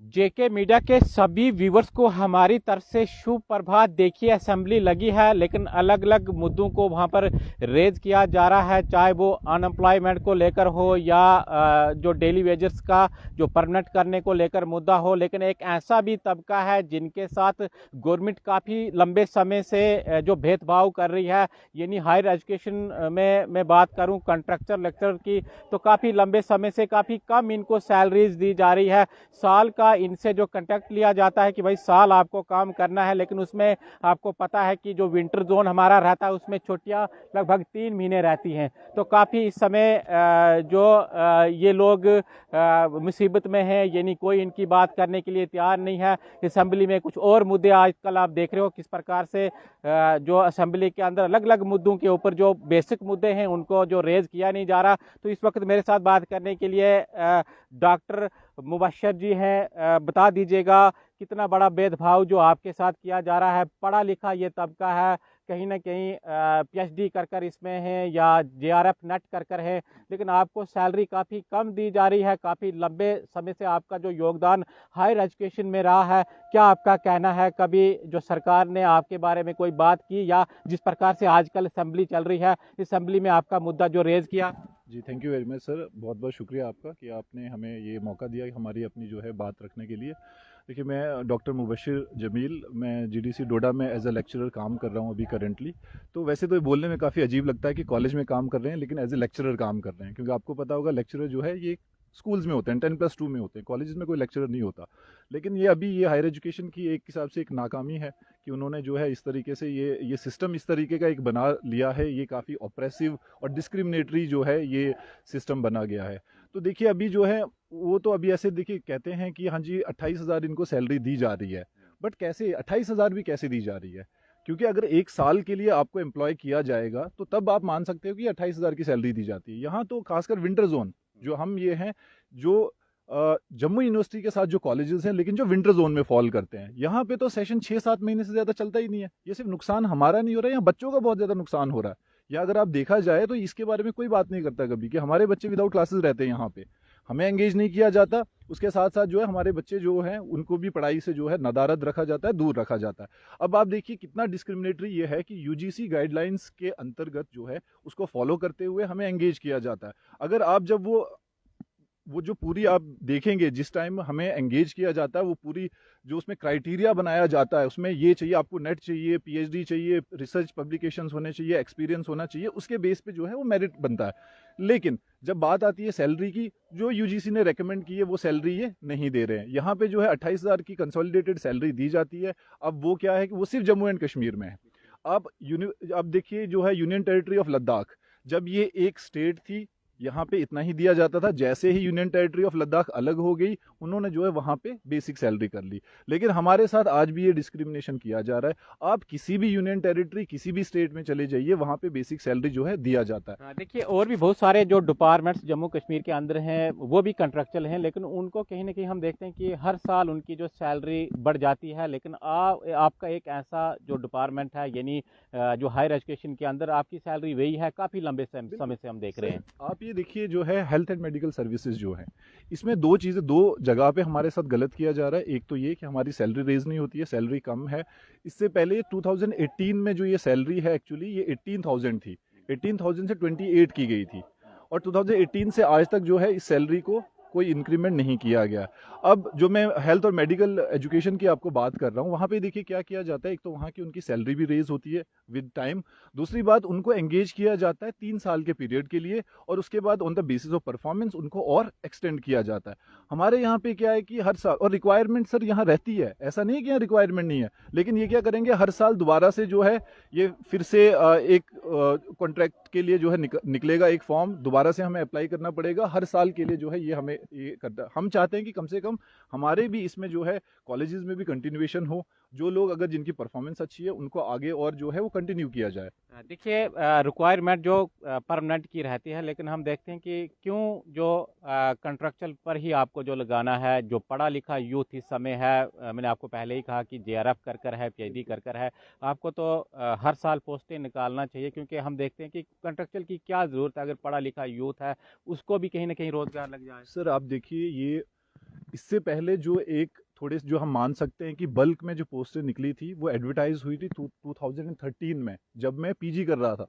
जेके media के सभी viewers को हमारी तरफ से शुभ प्रभात। देखिए, असेंबली लगी है लेकिन अलग अलग मुद्दों को वहां पर रेज किया जा रहा है, चाहे वो अनएम्प्लॉयमेंट को लेकर हो या जो डेली वेजेस का जो परमानेंट करने को लेकर मुद्दा हो। लेकिन एक ऐसा भी तबका है जिनके साथ गवर्नमेंट काफ़ी लंबे समय से जो भेदभाव कर रही है, यानी हायर एजुकेशन में मैं बात करूं कंट्रैक्चर लेक्चर की, तो काफ़ी लंबे समय से काफ़ी कम इनको सैलरीज दी जा रही है। साल का इनसे जो कंट्रैक्ट लिया जाता है कि भाई साल आपको काम करना है, लेकिन उसमें आपको पता है कि जो विंटर जोन हमारा रहता है उसमें छुट्टियां लगभग 3 महीने रहती हैं। तो काफ़ी इस समय जो ये लोग मुसीबत में हैं, यानी कोई इनकी बात करने के लिए तैयार नहीं है। असेंबली में कुछ और मुद्दे आजकल आप देख रहे हो किस प्रकार से जो असेंबली के अंदर अलग अलग मुद्दों के ऊपर जो बेसिक मुद्दे हैं उनको जो रेज किया नहीं जा रहा। तो इस वक्त मेरे साथ बात करने के लिए डॉक्टर मुबशर जी हैं। बता दीजिएगा कितना बड़ा भेदभाव जो आपके साथ किया जा रहा है। पढ़ा लिखा ये तबका है, कहीं ना कहीं पीएचडी कर कर इसमें है या जेआरएफ नेट कर कर है, लेकिन आपको सैलरी काफ़ी कम दी जा रही है। काफ़ी लंबे समय से आपका जो योगदान हायर एजुकेशन में रहा है, क्या आपका कहना है? कभी जो सरकार ने आपके बारे में कोई बात की, या जिस प्रकार से आजकल असेंबली चल रही है, असेंबली में आपका मुद्दा जो रेज किया? जी, thank you very much sir. बहुत बहुत शुक्रिया आपका कि आपने हमें ये मौका दिया कि हमारी अपनी जो है बात रखने के लिए। देखिए, मैं डॉक्टर मुबशिर जमील, मैं जीडीसी डोडा में एज अ लेक्चरर काम कर रहा हूँ अभी करेंटली। तो वैसे तो ये बोलने में काफ़ी अजीब लगता है कि कॉलेज में काम कर रहे हैं, लेकिन एज ए लेक्चरर काम कर रहे हैं, क्योंकि आपको पता होगा लेक्चरर जो है ये स्कूल्स में होते हैं, 10+2 में होते हैं, कॉलेज में कोई लेक्चरर नहीं होता। लेकिन ये अभी ये हायर एजुकेशन की एक हिसाब से एक नाकामी है कि उन्होंने जो है इस तरीके से ये सिस्टम इस तरीके का एक बना लिया है। ये काफ़ी ऑप्रेसिव और डिस्क्रिमिनेटरी जो है ये सिस्टम बना गया है। तो देखिए, अभी जो है वो तो अभी ऐसे देखिए कहते हैं कि हाँ जी 28,000 इनको सैलरी दी जा रही है। बट कैसे 28,000 भी कैसे दी जा रही है? क्योंकि अगर एक साल के लिए आपको एम्प्लॉय किया जाएगा तो तब आप मान सकते हो कि 28,000 की सैलरी दी जाती है। यहाँ तो खासकर विंटर जोन जो हम ये हैं, जो जम्मू यूनिवर्सिटी के साथ जो कॉलेजेस हैं लेकिन जो विंटर जोन में फॉल करते हैं, यहाँ पे तो सेशन 6-7 महीने से ज़्यादा चलता ही नहीं है। ये सिर्फ नुकसान हमारा नहीं हो रहा है, यहाँ बच्चों का बहुत ज़्यादा नुकसान हो रहा है। या अगर आप देखा जाए तो इसके बारे में कोई बात नहीं करता कभी कि हमारे बच्चे विदाउट क्लासेस रहते हैं यहाँ पे, हमें एंगेज नहीं किया जाता। उसके साथ साथ जो है हमारे बच्चे जो हैं उनको भी पढ़ाई से जो है नदारद रखा जाता है, दूर रखा जाता है। अब आप देखिए कितना डिस्क्रिमिनेटरी ये है कि यूजीसी गाइडलाइंस के अंतर्गत जो है उसको फॉलो करते हुए हमें एंगेज किया जाता है। अगर आप जब वो जो पूरी आप देखेंगे जिस टाइम हमें एंगेज किया जाता है, वो पूरी जो उसमें क्राइटेरिया बनाया जाता है, उसमें ये चाहिए, आपको नेट चाहिए, पीएचडी चाहिए, रिसर्च पब्लिकेशंस होने चाहिए, एक्सपीरियंस होना चाहिए, उसके बेस पे जो है वो मेरिट बनता है। लेकिन जब बात आती है सैलरी की, जो यूजीसी ने रेकमेंड की है वो सैलरी ये नहीं दे रहे हैं। यहाँ पे जो है 28,000 की कंसोलिडेटेड सैलरी दी जाती है। अब वो क्या है कि वो सिर्फ जम्मू एंड कश्मीर में है। अब देखिए जो है यूनियन टेरिटरी ऑफ लद्दाख, जब ये एक स्टेट थी यहाँ पे इतना ही दिया जाता था। जैसे ही यूनियन टेरिटरी ऑफ लद्दाख अलग हो गई, उन्होंने जो है वहाँ पे बेसिक सैलरी कर ली। लेकिन हमारे साथ आज भी ये डिस्क्रिमिनेशन किया जा रहा है। आप किसी भी यूनियन टेरिटरी किसी भी स्टेट में चले जाइए, वहाँ पे बेसिक सैलरी जो है दिया जाता है। हाँ, देखिए, और भी बहुत सारे जो डिपार्टमेंट्स जम्मू कश्मीर के अंदर हैं वो भी कंट्रैक्चुअल हैं, लेकिन उनको कहीं ना कहीं हम देखते हैं कि हर साल उनकी जो सैलरी बढ़ जाती है। लेकिन आपका एक ऐसा जो डिपार्टमेंट है, यानी जो हायर एजुकेशन के अंदर आपकी सैलरी वही है, काफ़ी लंबे समय से हम देख रहे सर, हैं। आप ये देखिए जो है हेल्थ एंड मेडिकल सर्विसेज जो है, इसमें दो चीज़ें, दो जगह पे हमारे साथ गलत किया जा रहा है। एक तो ये कि हमारी सैलरी रेज नहीं होती है, सैलरी कम है। इससे पहले 2018 में जो ये सैलरी है एक्चुअली ये 18,000 थी, 18,000 से 28 की गई थी। और 2018 से आज तक जो है इस सैलरी को कोई इंक्रीमेंट नहीं किया गया। अब जो मैं हेल्थ और मेडिकल एजुकेशन की आपको बात कर रहा हूँ, वहाँ पे देखिए क्या किया जाता है। एक तो वहाँ की उनकी सैलरी भी रेज होती है विद टाइम। दूसरी बात, उनको एंगेज किया जाता है 3 साल के पीरियड के लिए, और उसके बाद on the basis of performance उनको और एक्सटेंड किया जाता है। हमारे यहाँ पे क्या है कि हर साल, और रिक्वायरमेंट सर यहाँ रहती है, ऐसा नहीं है कि यहाँ रिक्वायरमेंट नहीं है, लेकिन ये क्या करेंगे, हर साल दोबारा से जो है ये फिर से एक कॉन्ट्रैक्ट के लिए जो है निकलेगा एक फॉर्म, दोबारा से हमें अप्लाई करना पड़ेगा हर साल के लिए। जो है ये हमें ये करता है। हम चाहते हैं कि कम से कम हमारे भी इसमें जो है कॉलेजेस में भी कंटिन्यूएशन हो। जो लोग अगर जिनकी परफॉर्मेंस अच्छी है उनको आगे और जो है वो कंटिन्यू किया जाए। देखिए, रिक्वायरमेंट जो परमानेंट की रहती है, लेकिन हम देखते हैं कि क्यों जो कंट्रैक्चुअल पर ही आपको जो लगाना है, जो पढ़ा लिखा यूथ इस समय है, मैंने आपको पहले ही कहा कि जेआरएफ कर कर है, पीएचडी कर कर है, आपको तो हर साल पोस्टें निकालना चाहिए, क्योंकि हम देखते हैं कि कंट्रैक्चुअल की क्या ज़रूरत है अगर पढ़ा लिखा यूथ है, उसको भी कहीं ना कहीं रोजगार लग जाए। सर आप देखिए, ये इससे पहले जो एक थोड़े जो हम मान सकते हैं कि बल्क में जो पोस्टें निकली थी वो एडवर्टाइज हुई थी 2013 में, जब मैं पीजी कर रहा था।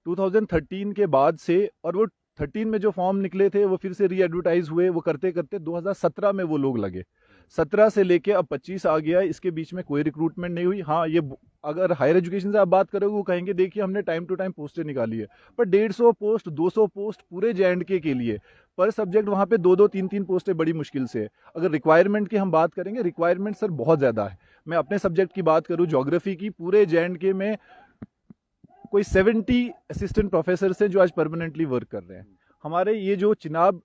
2013 के बाद से, और वो 13 में जो फॉर्म निकले थे वो फिर से री एडवर्टाइज हुए, वो करते करते 2017 में वो लोग लगे। 17 से लेके अब 25 आ गया, इसके बीच में कोई रिक्रूटमेंट नहीं हुई। हाँ, ये अगर हायर एजुकेशन से आप बात करोगे वो कहेंगे देखिए हमने टाइम टू टाइम पोस्टें निकाली है, पर 150 पोस्ट 200 पोस्ट पूरे J&K के लिए पर सब्जेक्ट वहाँ पे 2-2 3-3 पोस्टें बड़ी मुश्किल से है। अगर रिक्वायरमेंट की हम बात करेंगे, रिक्वायरमेंट सर बहुत ज़्यादा है। मैं अपने सब्जेक्ट की बात करूँ ज्योग्राफी की, पूरे J&K में कोई 70 असिस्टेंट प्रोफेसर हैं जो आज परमानेंटली वर्क कर रहे हैं। हमारे ये जो चिनाब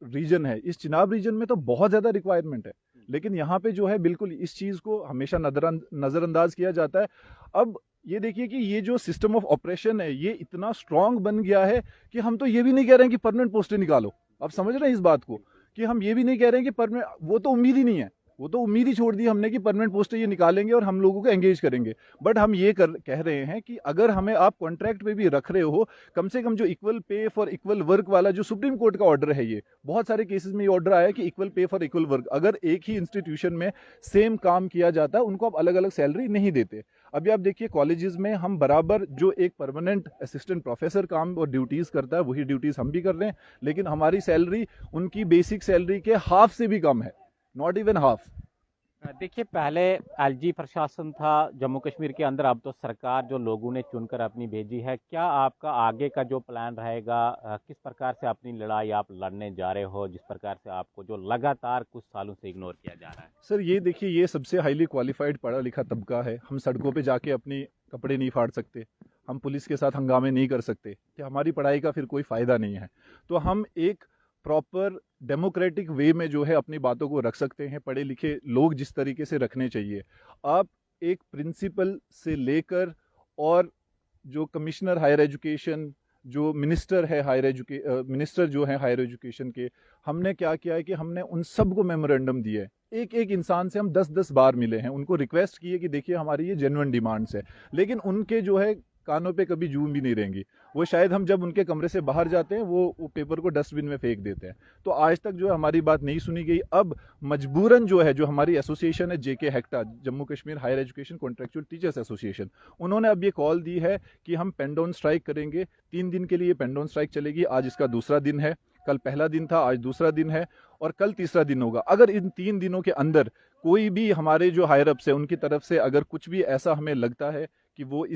रीजन है, इस चिनाब रीजन में तो बहुत ज़्यादा रिक्वायरमेंट है, लेकिन यहाँ पे जो है बिल्कुल इस चीज़ को हमेशा नज़रअंदाज किया जाता है। अब ये देखिए कि ये जो सिस्टम ऑफ ऑपरेशन है ये इतना स्ट्रांग बन गया है कि हम तो ये भी नहीं कह रहे हैं कि परमानेंट पोस्टें निकालो। आप समझ रहे हैं इस बात को, कि हम ये भी नहीं कह रहे हैं कि परमानेंट, वो तो उम्मीद ही नहीं है, वो तो उम्मीद ही छोड़ दी हमने कि परमानेंट पोस्टें ये निकालेंगे और हम लोगों को एंगेज करेंगे। बट हम ये कह रहे हैं कि अगर हमें आप कॉन्ट्रैक्ट पे भी रख रहे हो, कम से कम जो equal pay for equal work वाला जो सुप्रीम कोर्ट का ऑर्डर है, ये बहुत सारे केसेस में ये ऑर्डर आया कि equal pay for equal work, अगर एक ही इंस्टीट्यूशन में सेम काम किया जाता है उनको आप अलग अलग सैलरी नहीं देते। अभी आप देखिए कॉलेजेस में हम बराबर जो एक परमानेंट असिस्टेंट प्रोफेसर काम और ड्यूटीज करता है वही ड्यूटीज हम भी कर रहे हैं, लेकिन हमारी सैलरी उनकी बेसिक सैलरी के हाफ से भी कम है, नॉट इवन हाफ। देखिए, पहले एलजी प्रशासन था जम्मू कश्मीर के अंदर, अब तो सरकार जो लोगों ने चुनकर अपनी भेजी है। क्या आपका आगे का जो प्लान रहेगा, किस प्रकार से अपनी लड़ाई आप लड़ने जा रहे हो, जिस प्रकार से आपको जो लगातार कुछ सालों से इग्नोर किया जा रहा है? सर ये देखिए, ये सबसे हाईली क्वालिफाइड पढ़ा लिखा तबका है। हम सड़कों पे जाके अपनी कपड़े नहीं फाड़ सकते, हम पुलिस के साथ हंगामे नहीं कर सकते, कि हमारी पढ़ाई का फिर कोई फ़ायदा नहीं है। तो हम एक प्रॉपर डेमोक्रेटिक वे में जो है अपनी बातों को रख सकते हैं, पढ़े लिखे लोग जिस तरीके से रखने चाहिए। आप एक प्रिंसिपल से लेकर और जो कमिश्नर हायर एजुकेशन, जो मिनिस्टर है मिनिस्टर जो है हायर एजुकेशन के, हमने क्या किया है कि हमने उन सब को मेमोरेंडम दिए है। एक एक इंसान से हम 10-10 बार मिले हैं, उनको रिक्वेस्ट की है कि देखिए हमारी ये जेन्युइन डिमांड्स है, लेकिन उनके जो है कानों पे कभी जूं भी नहीं रहेंगी। वो शायद हम जब उनके कमरे से बाहर जाते हैं वो पेपर को डस्टबिन में फेंक देते हैं। तो आज तक जो है हमारी बात नहीं सुनी गई। अब मजबूरन जो है, जो हमारी एसोसिएशन है JK HECTA, Jammu Kashmir higher education contractual teachers association, उन्होंने अब ये कॉल दी है कि हम पेन डाउन स्ट्राइक करेंगे। 3 दिन के लिए पेन डाउन स्ट्राइक चलेगी। आज इसका दूसरा दिन है, कल पहला दिन था, आज दूसरा दिन है और कल तीसरा दिन होगा। अगर इन 3 दिनों के अंदर कोई भी हमारे जो हायर अप्स है उनकी तरफ से अगर कुछ भी ऐसा हमें लगता है कि वो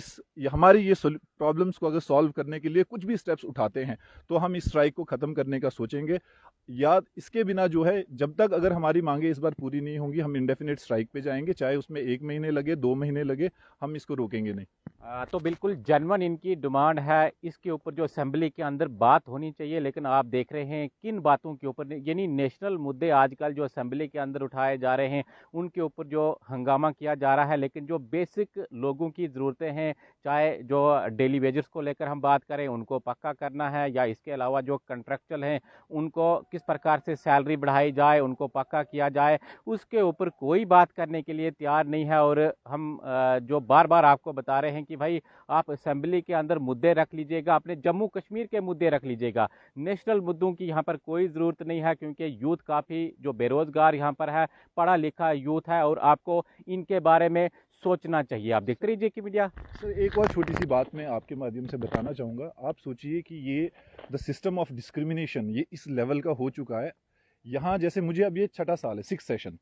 हमारी ये प्रॉब्लम्स को अगर सॉल्व करने के लिए कुछ भी स्टेप्स उठाते हैं, तो हम इस स्ट्राइक को ख़त्म करने का सोचेंगे। या इसके बिना जो है, जब तक अगर हमारी मांगे इस बार पूरी नहीं होंगी, हम इंडेफिनेट स्ट्राइक पे जाएंगे, चाहे उसमें 1 महीने लगे, 2 महीने लगे, हम इसको रोकेंगे नहीं। तो बिल्कुल जेन्युइन इनकी डिमांड है, इसके ऊपर जो असेंबली के अंदर बात होनी चाहिए। लेकिन आप देख रहे हैं किन बातों के ऊपर, यानी नेशनल मुद्दे आजकल जो असेंबली के अंदर उठाए जा रहे हैं उनके ऊपर जो हंगामा किया जा रहा है, लेकिन जो बेसिक लोगों की ज़रूरतें हैं, चाहे जो डेली वेजेस को लेकर हम बात करें उनको पक्का करना है, या इसके अलावा जो कंट्रैक्चुअल हैं उनको किस प्रकार से सैलरी बढ़ाई जाए, उनको पक्का किया जाए, उसके ऊपर कोई बात करने के लिए तैयार नहीं है। और हम जो बार बार आपको बता रहे हैं कि भाई आप असेंबली के अंदर मुद्दे रख लीजिएगा, अपने जम्मू कश्मीर के मुद्दे रख लीजिएगा, नेशनल मुद्दों की यहाँ पर कोई ज़रूरत नहीं है, क्योंकि यूथ काफ़ी जो बेरोज़गार यहाँ पर है, पढ़ा लिखा यूथ है, और आपको इनके बारे में सोचना चाहिए। आप देखते रहिए कि मीडिया। सर एक और छोटी सी बात मैं आपके माध्यम से बताना चाहूँगा। आप सोचिए कि ये द सिस्टम ऑफ डिस्क्रिमिनेशन ये इस लेवल का हो चुका है। यहाँ जैसे मुझे अब ये 6ठा साल है, 6th सेशन,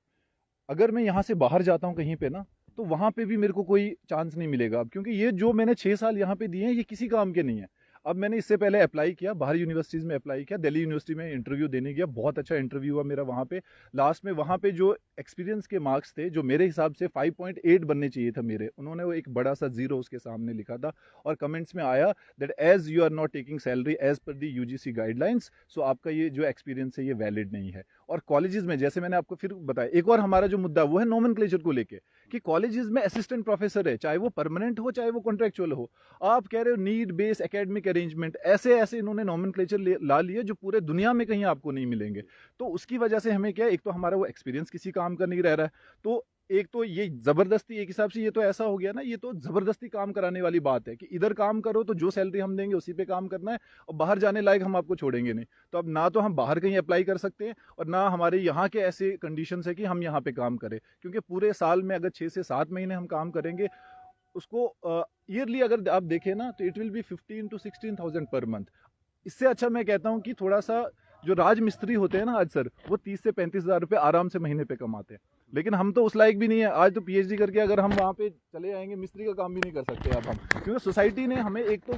अगर मैं यहाँ से बाहर जाता हूँ कहीं पे ना, तो वहाँ पे भी मेरे को कोई चांस नहीं मिलेगा अब, क्योंकि ये जो मैंने 6 साल यहाँ पे दिए हैं ये किसी काम के नहीं है। अब मैंने इससे पहले अप्लाई किया, बाहर यूनिवर्सिटीज़ में अप्लाई किया, दिल्ली यूनिवर्सिटी में इंटरव्यू देने गया, बहुत अच्छा इंटरव्यू हुआ मेरा वहाँ पे। लास्ट में वहाँ पे जो एक्सपीरियंस के मार्क्स थे, जो मेरे हिसाब से 5.8 बनने चाहिए था मेरे, उन्होंने वो एक बड़ा सा 0 उसके सामने लिखा था, और कमेंट्स में आया that as you are not taking salary as per the UGC guidelines, सो आपका ये जो एक्सपीरियंस है ये वैलिड नहीं है। और कॉलेजेस में, जैसे मैंने आपको फिर बताया, एक और हमारा जो मुद्दा वो है नोमेनक्लेचर को लेके, कि कॉलेजेस में असिस्टेंट प्रोफेसर है, चाहे वो परमानेंट हो चाहे वो कॉन्ट्रेक्चुअल हो, आप कह रहे हो नीड बेस्ड एकेडमिक अरेंजमेंट, ऐसे ऐसे इन्होंने नोमेनक्लेचर ला लिए जो पूरे दुनिया में कहीं आपको नहीं मिलेंगे। तो उसकी वजह से हमें क्या है, एक तो हमारा वो एक्सपीरियंस किसी काम का नहीं रह रहा है, तो एक तो ये ज़बरदस्ती, एक हिसाब से ये तो ऐसा हो गया ना, ये तो ज़बरदस्ती काम कराने वाली बात है कि इधर काम करो तो जो सैलरी हम देंगे उसी पे काम करना है, और बाहर जाने लायक हम आपको छोड़ेंगे नहीं। तो अब ना तो हम बाहर कहीं अप्लाई कर सकते हैं और ना हमारे यहाँ के ऐसे कंडीशंस है कि हम यहाँ पे काम करें, क्योंकि पूरे साल में अगर 6 से 7 महीने हम काम करेंगे, उसको ईयरली अगर आप देखें ना, तो it will be 15 to 16,000 per month. इससे अच्छा मैं कहता हूँ कि थोड़ा सा जो राज मिस्त्री होते हैं ना आज सर, वो 30 से 35 हज़ार रुपये आराम से महीने पे कमाते हैं, लेकिन हम तो उस लायक भी नहीं है। आज तो पीएचडी करके अगर हम वहाँ पे चले आएंगे, मिस्त्री का काम भी नहीं कर सकते अब हम, क्योंकि सोसाइटी ने हमें एक तो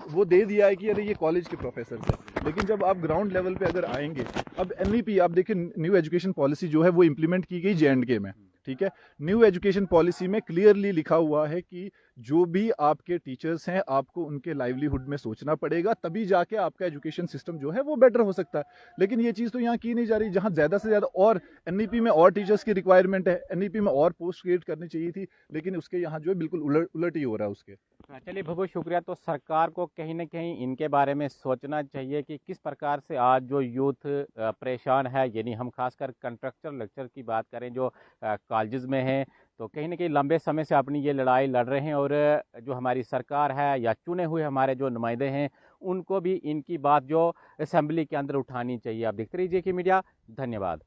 वो दे दिया है कि अरे ये कॉलेज के प्रोफेसर है। लेकिन जब आप ग्राउंड लेवल पे अगर आएंगे, अब एनईपी आप देखिए, न्यू एजुकेशन पॉलिसी जो है वो इम्प्लीमेंट की गई जे में, ठीक है। न्यू एजुकेशन पॉलिसी में क्लियरली लिखा हुआ है कि जो भी आपके टीचर्स हैं, आपको उनके लाइवलीहुड में सोचना पड़ेगा, तभी जाके आपका एजुकेशन सिस्टम जो है वो बेटर हो सकता है। लेकिन ये चीज़ तो यहाँ की नहीं जा रही, जहाँ ज़्यादा से ज़्यादा और एनईपी में और टीचर्स की रिक्वायरमेंट है, एनईपी में और पोस्ट क्रिएट करनी चाहिए थी, लेकिन उसके यहाँ जो है बिल्कुल उलट ही हो रहा है उसके। चलिए बहुत शुक्रिया। तो सरकार को कहीं ना कहीं इनके बारे में सोचना चाहिए कि किस प्रकार से आज जो यूथ परेशान है, यानी हम खासकर कंट्रक्चर लेक्चर की बात करें जो कॉलेजेस में हैं, तो कहीं ना कहीं लंबे समय से अपनी ये लड़ाई लड़ रहे हैं, और जो हमारी सरकार है या चुने हुए हमारे जो नुमाइंदे हैं, उनको भी इनकी बात जो असेंबली के अंदर उठानी चाहिए। आप देखते रहिए कि मीडिया। धन्यवाद।